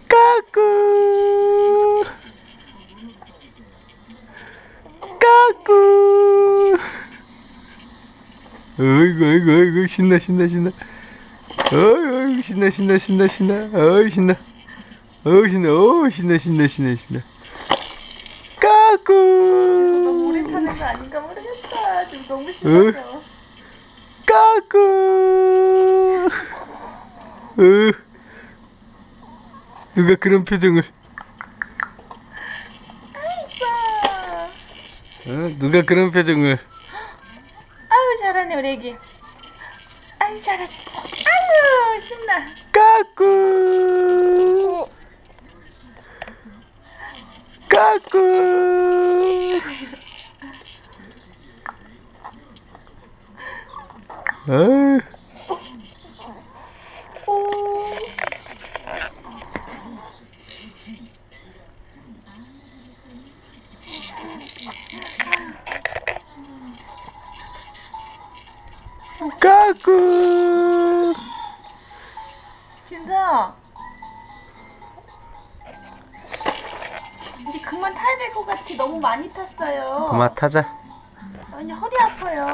까꾸 까꾸. 어이구 어이구 어이구 신나 신나 신나. 어이구 신나 신나 신나 신나. 어이 신나. 어이 신나. 어 신나 신나 신나 신나. 까꾸. 너무 오래 타는 거 아닌가 모르겠다. 지금 너무 신나서. 까꾸. 누가 그런 표정을. 누가 그런 표정을. 아유 잘하네 우리 애기. 아유 잘하네. 아유 신나. 까꾸. 까꾸. 어이. 오. 까꾸. 진짜. 이제 그만 타야 될 것 같아. 너무 많이 탔어요. 그만 타자. 아니 허리 아파요.